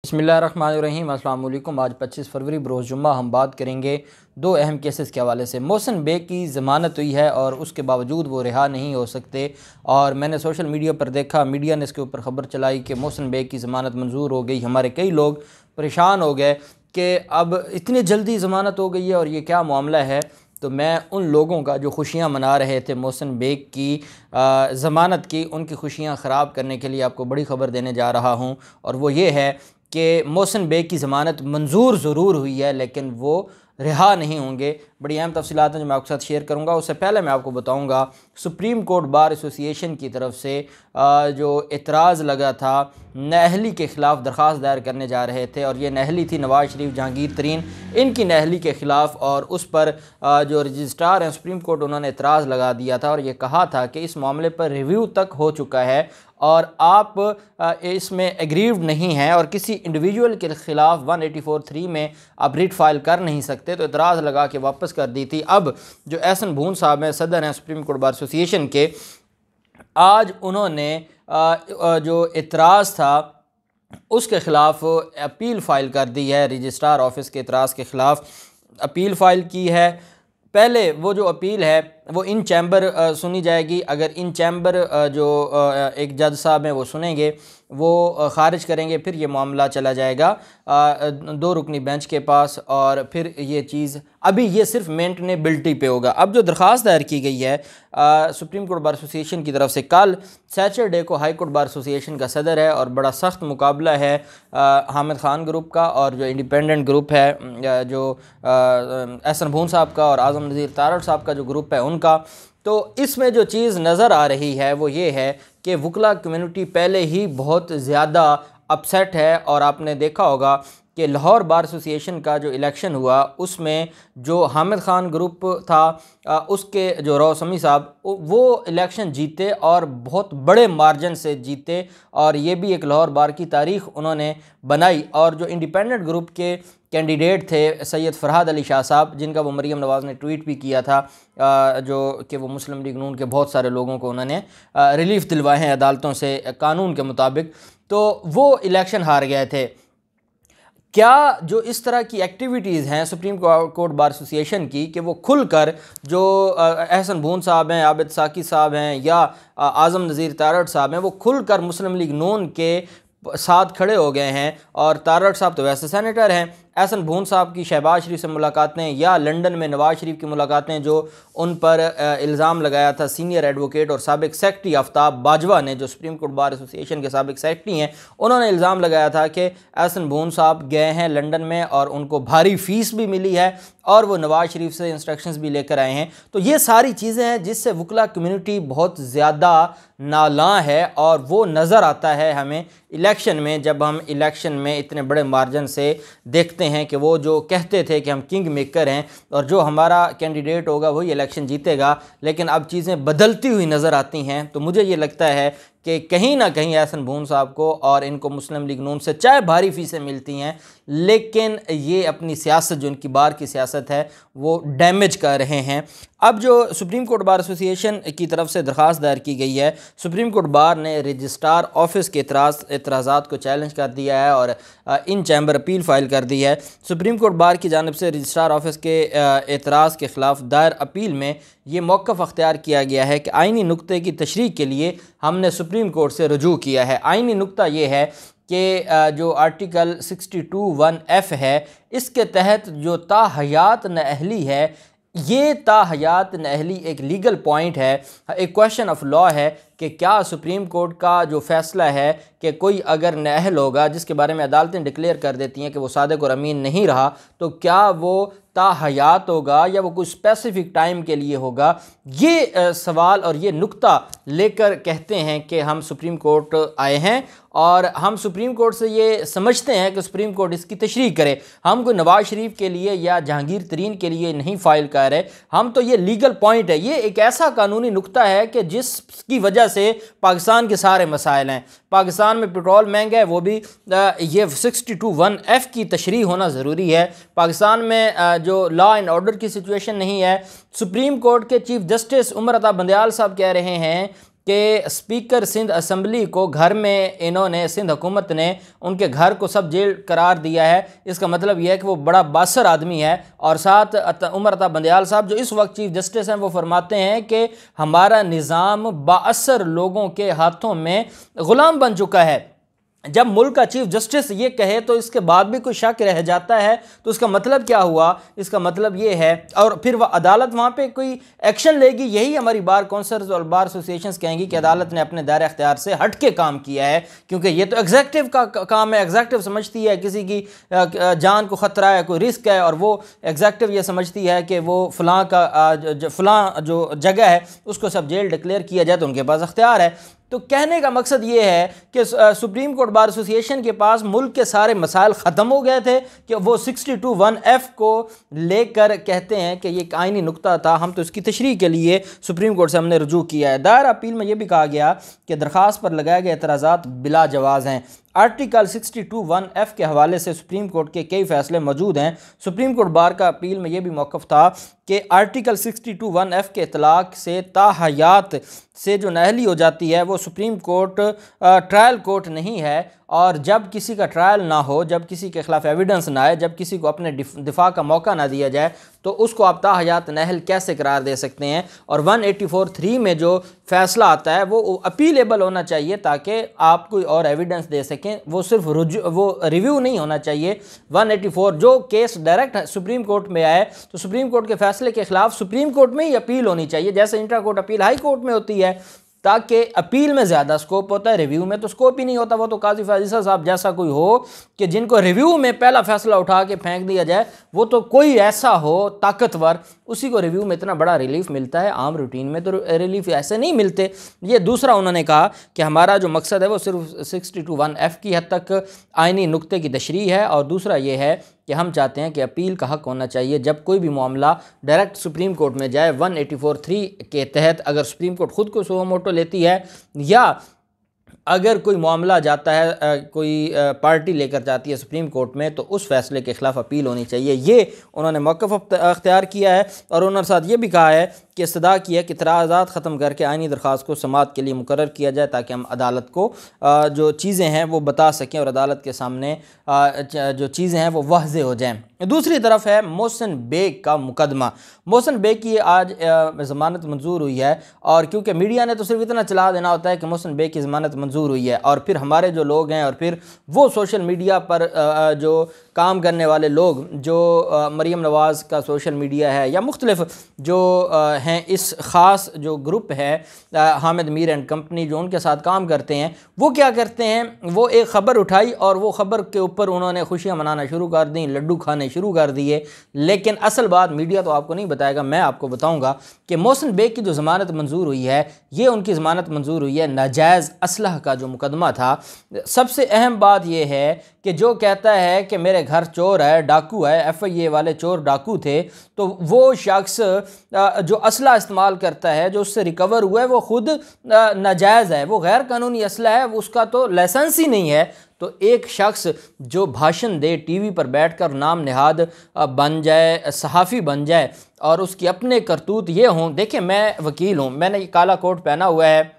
बिस्मिल्लाहिर्रहमानिर्रहीम। अस्सलाम वालेकुम। आज 25 फरवरी बरोज़ जुम्मा हम बात करेंगे दो अहम केसेस के हवाले से। मोहसिन बेग की ज़मानत हुई है और उसके बावजूद वो रिहा नहीं हो सकते, और मैंने सोशल मीडिया पर देखा, मीडिया ने इसके ऊपर ख़बर चलाई कि मोहसिन बेग की ज़मानत मंजूर हो गई। हमारे कई लोग परेशान हो गए कि अब इतनी जल्दी ज़मानत हो गई है और ये क्या मामला है। तो मैं उन लोगों का जो खुशियां मना रहे थे मोहसिन बेग की ज़मानत की, उनकी खुशियां ख़राब करने के लिए आपको बड़ी ख़बर देने जा रहा हूं, और वो ये है कि मोहसिन बेग की ज़मानत मंजूर ज़रूर हुई है लेकिन वो रिहा नहीं होंगे। बड़ी अहम तफसीलात हैं जो मैं आपके साथ शेयर करूंगा। उससे पहले मैं आपको बताऊंगा सुप्रीम कोर्ट बार एसोसिएशन की तरफ से जो एतराज़ लगा था, नाअहली के ख़िलाफ़ दरख्वास्त दायर करने जा रहे थे, और ये नाअहली थी नवाज़ शरीफ, जहांगीर तरीन, इनकी नाअहली के ख़िलाफ़। और उस पर जो रजिस्ट्रार हैं सुप्रीम कोर्ट, उन्होंने एतराज़ लगा दिया था और ये कहा था कि इस मामले पर रिव्यू तक हो चुका है और आप इसमें एग्रीव्ड नहीं हैं और किसी इंडिविजुअल के ख़िलाफ़ 184(3) में आप रिट फाइल कर नहीं सकते। तो एतराज़ लगा के वापस कर दी थी। अब जो एहसन भून साहब हैं, सदर हैं सुप्रीम कोर्ट बार एसोसिएशन के, आज उन्होंने जो एतराज़ था उसके ख़िलाफ़ अपील फ़ाइल कर दी है। रजिस्ट्रार ऑफिस के एतराज़ के ख़िलाफ़ अपील फ़ाइल की है। पहले वो जो अपील है वो इन चैम्बर सुनी जाएगी। अगर इन चैम्बर जो एक जज साहब हैं वो सुनेंगे, वो ख़ारिज करेंगे, फिर ये मामला चला जाएगा 2 रुकनी बेंच के पास, और फिर ये चीज़ अभी ये सिर्फ मेंटेनेबिलिटी पे होगा। अब जो दरख्वास्त दायर की गई है सुप्रीम कोर्ट बार एसोसिएशन की तरफ से, कल सैटरडे को हाई कोर्ट बार एसोसिएशन का सदर है और बड़ा सख्त मुकाबला है हामिद खान ग्रुप का और जो इंडिपेंडेंट ग्रुप है जो एहसन भून साहब का और आज़म नज़ीर तारड़ साहब का जो ग्रुप है उनका। तो इसमें जो चीज़ नज़र आ रही है वो ये है कि वकला कम्युनिटी पहले ही बहुत ज़्यादा अपसेट है, और आपने देखा होगा कि लाहौर बार एसोसिएशन का जो इलेक्शन हुआ उसमें जो हामिद खान ग्रुप था उसके जो रौसमी साहब वो इलेक्शन जीते और बहुत बड़े मार्जिन से जीते, और ये भी एक लाहौर बार की तारीख़ उन्होंने बनाई। और जो इंडिपेंडेंट ग्रुप के कैंडिडेट थे सैयद फ़रहाद अली शाह साहब, जिनका वो मरीम नवाज़ ने ट्वीट भी किया था जो कि वो मुस्लिम लीग नून के बहुत सारे लोगों को उन्होंने रिलीफ दिलवाए हैं अदालतों से कानून के मुताबिक, तो वो इलेक्शन हार गए थे। क्या जो इस तरह की एक्टिविटीज़ हैं सुप्रीम कोर्ट बार एसोसिएशन की कि वो खुलकर जो एहसन भून साहब हैं, आबिद साकी साहब हैं या आज़म नज़ीर तारड़ साहब हैं, वो खुलकर मुस्लिम लीग नून के साथ खड़े हो गए हैं। और तारड़ साहब तो वैसे सेनेटर हैं, एहसन भून साहब की शहबाज शरीफ से मुलाकातें या लंदन में नवाज शरीफ की मुलाकातें जो उन पर इल्ज़ाम लगाया था सीनियर एडवोकेट और साबिक सेक्रेटरी आफ्ताब बाजवा ने, जो सुप्रीम कोर्ट बार एसोसिएशन के साबिक सेक्रेटरी हैं, उन्होंने इल्ज़ाम लगाया था कि एहसन भून साहब गए हैं लंदन में और उनको भारी फ़ीस भी मिली है और वो नवाज शरीफ से इंस्ट्रक्शंस भी लेकर आए हैं। तो ये सारी चीज़ें हैं जिससे वकला कम्युनिटी बहुत ज़्यादा नालां है, और वो नज़र आता है हमें इलेक्शन में, जब हम इलेक्शन में इतने बड़े मार्जिन से देखते हैं कि वो जो कहते थे कि हम किंग मेकर हैं और जो हमारा कैंडिडेट होगा वही इलेक्शन जीतेगा, लेकिन अब चीज़ें बदलती हुई नज़र आती हैं। तो मुझे ये लगता है कि कहीं ना कहीं एहसन भून साहब को और इनको मुस्लिम लीग नून से चाहे भारी फीसें मिलती हैं, लेकिन ये अपनी सियासत जो इनकी बार की सियासत है वो डैमेज कर रहे हैं। अब जो सुप्रीम कोर्ट बार एसोसिएशन की तरफ से दरख्वास्त दायर की गई है, सुप्रीम कोर्ट बार ने रजिस्ट्रार ऑफिस के एतराज़ात को चैलेंज कर दिया है और इन चैम्बर अपील फ़ाइल कर दी है। सुप्रीम कोर्ट बार की जानिब से रजिस्ट्रार ऑफिस के एतराज़ के ख़िलाफ़ दायर अपील में ये मौक़िफ़ अख्तियार किया गया है कि आइनी नुक्ते की तशरीह के लिए हमने सुप्रीम कोर्ट से रुजू किया है। आइनी नुक्ता ये है कि जो आर्टिकल 62(1)(f) है, इसके तहत जो ताहयात नाअहली है, ये ताहयात नाअहली एक लीगल पॉइंट है, एक क्वेश्चन ऑफ लॉ है कि क्या सुप्रीम कोर्ट का जो फ़ैसला है कि कोई अगर नाअहल होगा जिसके बारे में अदालतें डिक्लेयर कर देती हैं कि वो सादिक और अमीन नहीं रहा, तो क्या वो ताहयात होगा या वो कुछ स्पेसिफिक टाइम के लिए होगा। ये सवाल और ये नुक्ता लेकर कहते हैं कि हम सुप्रीम कोर्ट आए हैं और हम सुप्रीम कोर्ट से ये समझते हैं कि सुप्रीम कोर्ट इसकी तशरीह करे। हम कोई नवाज शरीफ के लिए या जहांगीर तरीन के लिए नहीं फ़ाइल कर रहे, हम तो ये लीगल पॉइंट है, ये एक ऐसा कानूनी नुक्ता है कि जिसकी वजह से पाकिस्तान के सारे मसाइल हैं। पाकिस्तान में पेट्रोल महंगा है, वो भी ये 62(1)(f) की तशरीह होना ज़रूरी है। पाकिस्तान में जो लॉ एंड ऑर्डर की सिचुएशन नहीं है। सुप्रीम कोर्ट के चीफ जस्टिस उमर अता बंदयाल साहब कह रहे हैं कि स्पीकर सिंध असम्बली को घर में इन्होंने, सिंध हुकूमत ने उनके घर को सब जेल करार दिया है। इसका मतलब यह है कि वो बड़ा बासर आदमी है। और साथ उमर अता बंदयाल साहब जो इस वक्त चीफ जस्टिस हैं, वो फरमाते हैं कि हमारा निज़ाम बाअसर लोगों के हाथों में ग़ुलाम बन चुका है। जब मुल्क का चीफ जस्टिस ये कहे तो इसके बाद भी कोई शक रह जाता है, तो इसका मतलब क्या हुआ? इसका मतलब ये है, और फिर वह अदालत वहाँ पे कोई एक्शन लेगी। यही हमारी बार कौंसल्स और बार एसोसिएशंस कहेंगी कि अदालत ने अपने दायरे अख्तियार से हट के काम किया है, क्योंकि ये तो एग्जेक्टिव का काम है। एग्जेक्टिव समझती है किसी की जान को ख़तरा है, कोई रिस्क है, और वो एग्जेक्टिव ये समझती है कि वो फ़लाँ जो जगह है उसको सब जेल डिक्लेयर किया जाए, तो उनके पास अख्तियार है। तो कहने का मकसद ये है कि सुप्रीम कोर्ट बार एसोसिएशन के पास मुल्क के सारे मसाइल ख़त्म हो गए थे कि वो 62(1)(f को लेकर कहते हैं कि ये एक आइनी नुक्ता था, हम तो इसकी तशरीह के लिए सुप्रीम कोर्ट से हमने रुजू किया है। दायर अपील में ये भी कहा गया कि दरख्वास्त पर लगाए गए एतराज़ात बिला जवाज़ हैं। आर्टिकल 62(1)(f के हवाले से सुप्रीम कोर्ट के कई फ़ैसले मौजूद हैं। सुप्रीम कोर्ट बार का अपील में यह भी मौक़िफ़ था कि आर्टिकल 62(1)(f के इतलाक़ से ताहयात से जो नाअहली हो जाती है, वो सुप्रीम कोर्ट ट्रायल कोर्ट नहीं है। और जब किसी का ट्रायल ना हो, जब किसी के ख़िलाफ़ एविडेंस ना आए, जब किसी को अपने दिफा का मौका ना दिया जाए, तो उसको आप ताहयात नाअहल कैसे करार दे सकते हैं? और 184(3) में जो फ़ैसला आता है वो अपीलेबल होना चाहिए, ताकि आप कोई और एविडेंस दे सकें। वो सिर्फ वो रिव्यू नहीं होना चाहिए। 184 जो केस डायरेक्ट सुप्रीम कोर्ट में आए, तो सुप्रीम कोर्ट के फैसले के ख़िलाफ़ सुप्रीम कोर्ट में ही अपील होनी चाहिए, जैसे intra court appeal high court में होती है, ताकि अपील में ज़्यादा स्कोप होता है, रिव्यू में तो स्कोप ही नहीं होता। वो तो काजी फाजिसा साहब जैसा कोई हो कि जिनको रिव्यू में पहला फैसला उठा के फेंक दिया जाए, वो तो कोई ऐसा हो ताकतवर, उसी को रिव्यू में इतना बड़ा रिलीफ मिलता है। आम रूटीन में तो रिलीफ ऐसे नहीं मिलते। ये दूसरा उन्होंने कहा कि हमारा जो मकसद है वो सिर्फ 62(1)(f की हद तक आइनी नुक्ते की तशरीह है, और दूसरा ये है कि हम चाहते हैं कि अपील का हक़ होना चाहिए जब कोई भी मामला डायरेक्ट सुप्रीम कोर्ट में जाए। 184(3) के तहत अगर सुप्रीम कोर्ट ख़ुद को सुओ मोटो लेती है, या अगर कोई मामला जाता है, कोई पार्टी लेकर जाती है सुप्रीम कोर्ट में, तो उस फैसले के ख़िलाफ़ अपील होनी चाहिए। ये उन्होंने मौक़िफ़ अख्तियार किया है। और उन्होंने साथ ये भी कहा है कि इस्तदा की है कि इतराज़ात ख़त्म करके आइनी दरख्वास्त को समाअत के लिए मुकर्रर किया जाए, ताकि हम अदालत को जो चीज़ें हैं वो बता सकें, और अदालत के सामने जो चीज़ें हैं वो वाज़ेह हो जाएँ। दूसरी तरफ है मोहसिन बेग का मुकदमा। मोहसिन बेग की आज ज़मानत मंजूर हुई है, और क्योंकि मीडिया ने तो सिर्फ इतना चला देना होता है कि मोहसिन बेग की ज़मानत मंजूर हुई है, और फिर हमारे जो लोग हैं, और फिर वो सोशल मीडिया पर जो काम करने वाले लोग, जो मरीम नवाज़ का सोशल मीडिया है, या मुख्तलिफ जो हैं इस ख़ास जो ग्रुप है हामिद मीर एंड कंपनी, जो उनके साथ काम करते हैं, वो क्या करते हैं, वो एक ख़बर उठाई और वो ख़बर के ऊपर उन्होंने खुशियाँ मनाना शुरू कर दी, लड्डू खाने शुरू कर दिए। लेकिन असल बात मीडिया तो आपको नहीं बताएगा, मैं आपको बताऊँगा कि मोहसिन बेग की जो ज़मानत मंजूर हुई है, ये उनकी ज़मानत मंजूर हुई है नाजायज़ असलह का जो मुकदमा था। सबसे अहम बात यह है कि जो कहता है कि मेरे घर चोर है, डाकू है, FIA वाले चोर डाकू थे, तो वो शख्स जो असला इस्तेमाल करता है, जो उससे रिकवर हुआ है, वो खुद नाजायज़ है, वो गैर कानूनी असला है, उसका तो लाइसेंस ही नहीं है। तो एक शख्स जो भाषण दे, टीवी पर बैठकर नाम निहाद बन जाए, सहाफ़ी बन जाए, और उसकी अपने करतूत ये हों। देखिए, मैं वकील हूँ, मैंने काला कोट पहना हुआ है,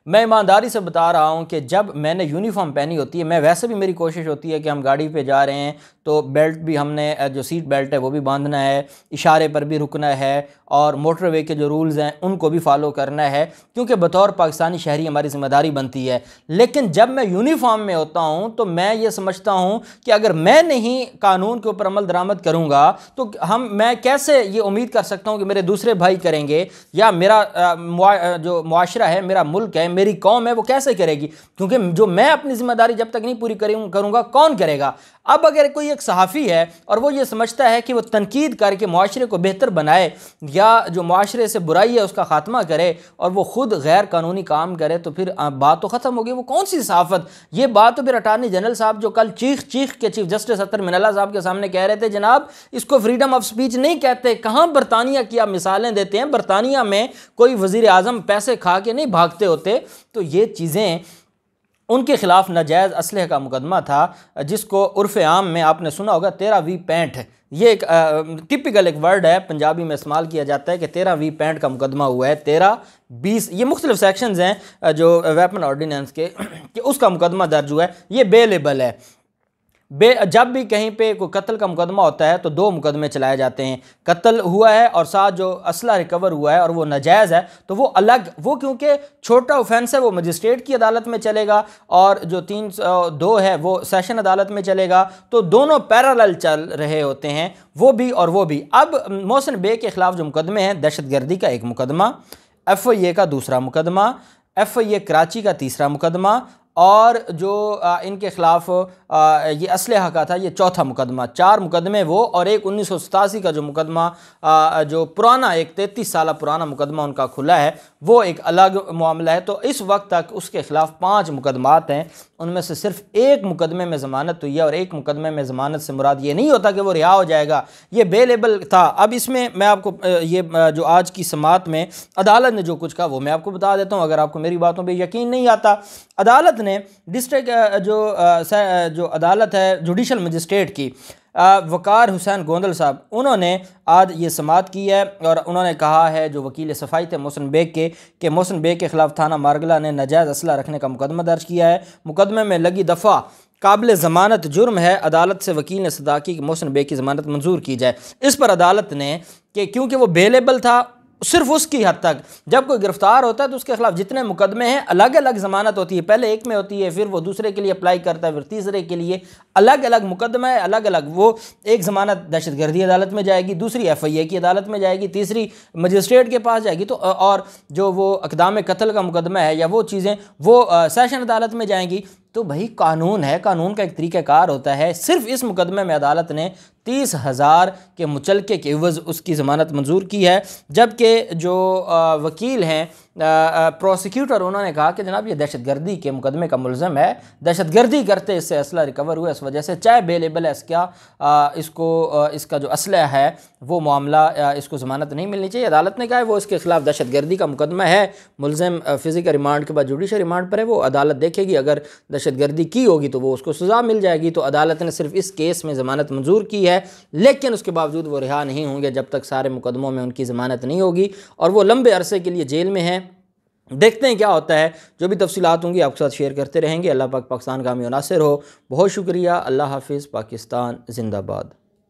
मैं ईमानदारी से बता रहा हूँ कि जब मैंने यूनिफॉर्म पहनी होती है, मैं वैसे भी मेरी कोशिश होती है कि हम गाड़ी पे जा रहे हैं तो बेल्ट भी हमने, जो सीट बेल्ट है वो भी बांधना है, इशारे पर भी रुकना है, और मोटरवे के जो रूल्स हैं उनको भी फॉलो करना है, क्योंकि बतौर पाकिस्तानी शहरी हमारी ज़िम्मेदारी बनती है। लेकिन जब मैं यूनिफॉर्म में होता हूँ तो मैं ये समझता हूँ कि अगर मैं नहीं कानून के ऊपर अमल दरामद करूँगा तो मैं कैसे ये उम्मीद कर सकता हूँ कि मेरे दूसरे भाई करेंगे, या मेरा जो मुआशरा है, मेरा मुल्क है, मेरी कौम है, वो कैसे करेगी? क्योंकि जो मैं अपनी ज़िम्मेदारी जब तक नहीं पूरी करूँगा, कौन करेगा? अब अगर कोई एक सहाफ़ी है और वो ये समझता है कि वो तनकीद करके मुआशरे को बेहतर बनाए, या जो मुआशरे से बुराई है उसका ख़ात्मा करे, और वो ख़ुद गैर कानूनी काम करे, तो फिर बात तो ख़त्म होगी। वो कौन सी सहाफ़त? ये बात तो फिर अटार्नी जनरल साहब जो कल चीख के चीफ जस्टिस अतर मिनल्ला साहब के सामने कह रहे थे, जनाब इसको फ्रीडम ऑफ स्पीच नहीं कहते। कहाँ बरतानिया की आप मिसालें देते हैं? बरतानिया में कोई वज़ीर आज़म पैसे खा के नहीं भागते होते। तो ये चीज़ें उनके ख़िलाफ़ नाजायज़ असलहे का मुकदमा था, जिसको उर्फ़ आम में आपने सुना होगा 13V65। ये एक टिपिकल एक वर्ड है, पंजाबी में इस्तेमाल किया जाता है कि 13V65 का मुकदमा हुआ है। 13-20 ये मुख्तलिफ सेक्शंस हैं जो वेपन ऑर्डिनेंस के कि उसका मुकदमा दर्ज हुआ है। ये बेलेबल है। जब भी कहीं पे कोई कत्ल का मुकदमा होता है तो 2 मुकदमे चलाए जाते हैं। कत्ल हुआ है और साथ जो असला रिकवर हुआ है और वो नाजायज़ है तो वो अलग, वो क्योंकि छोटा ऑफेंस है वो मजिस्ट्रेट की अदालत में चलेगा और जो 302 है वो सेशन अदालत में चलेगा। तो दोनों पैरेलल चल रहे होते हैं, वो भी और वो भी। अब मोहसिन बे के ख़िलाफ़ जो मुकदमे हैं, दहशतगर्दी का एक मुकदमा, FIA का दूसरा मुकदमा, FIA कराची का तीसरा मुकदमा और जो इनके ख़िलाफ़ ये असलहा का था ये चौथा मुकदमा। 4 मुकदमे वो और एक 1987 का जो मुकदमा जो पुराना एक 33 साल पुराना मुकदमा उनका खुला है वो एक अलग मामला है। तो इस वक्त तक उसके ख़िलाफ़ 5 मुकदमात हैं, उनमें से सिर्फ एक मुकदमे में ज़मानत हुई है और एक मुकदमे में ज़मानत से मुराद ये नहीं होता कि वो रिहा हो जाएगा, ये बेलेबल था। अब इसमें मैं आपको ये जो आज की समात में अदालत ने जो कुछ कहा वो मैं आपको बता देता हूँ, अगर आपको मेरी बातों पर यकीन नहीं आता। अदालत ने डिस्ट्रिक्ट जो अदालत है जुडिशल मजिस्ट्रेट की, वकार हुसैन गोंदल साहब, उन्होंने आज ये समात की है और उन्होंने कहा है जो वकील सफ़ाई थे मोहसिन बेग के कि मोहसिन बेग के ख़िलाफ़ थाना मारगला ने नाजायज़ असला रखने का मुकदमा दर्ज किया है। मुकदमे में लगी दफ़ा काबिल ज़मानत जुर्म है। अदालत से वकील ने सदा की कि मोहसिन बेग की ज़मानत मंजूर की जाए। इस पर अदालत ने कि क्योंकि वो बेलेबल था सिर्फ उसकी हद तक, जब कोई गिरफ्तार होता है तो उसके खिलाफ जितने मुकदमे हैं अलग अलग ज़मानत होती है, पहले एक में होती है फिर वो दूसरे के लिए अप्लाई करता है, फिर तीसरे के लिए अलग अलग मुकदमा है, अलग अलग। वो एक ज़मानत दहशतगर्दी अदालत में जाएगी, दूसरी FIA की अदालत में जाएगी, तीसरी मजिस्ट्रेट के पास जाएगी, तो और जो वो अक़दाम कत्ल का मुकदमा है या वो चीज़ें वो सेशन अदालत में जाएंगी। तो भाई कानून है, कानून का एक तरीक़ाकार होता है। सिर्फ इस मुकदमे में अदालत ने 30,000 के मुचलके के एवज़ उसकी ज़मानत मंजूर की है, जबकि जो वकील हैं प्रोसिक्यूटर उन्होंने कहा कि जनाब ये दहशतगर्दी के मुकदमे का मुलज़म है, दहशतगर्दी करते इससे असला रिकवर हुआ, इस वजह से चाहे बेलेबल है इसका जो असला है वो मामला इसको ज़मानत नहीं मिलनी चाहिए। अदालत ने कहा है वो इसके ख़िलाफ़ दहशतगर्दी का मुकदमा है, मुलज़म फ़िज़िकल रिमांड के बाद जुडिशल रिमांड पर है, वो अदालत देखेगी, अगर दहशतगर्दी की होगी तो वो उसको सज़ा मिल जाएगी। तो अदालत ने सिर्फ इस केस में ज़मानत मंजूर की है, लेकिन उसके बावजूद वो रिहा नहीं होंगे जब तक सारे मुकदमों में उनकी ज़मानत नहीं होगी और वो लंबे अरसे के लिए जेल में हैं। देखते हैं क्या होता है, जो भी तफसीलात होंगी आपके साथ शेयर करते रहेंगे। अल्लाह पाक पाकिस्तान का हामी नासिर हो। बहुत शुक्रिया। अल्लाह हाफिज़। पाकिस्तान जिंदाबाद।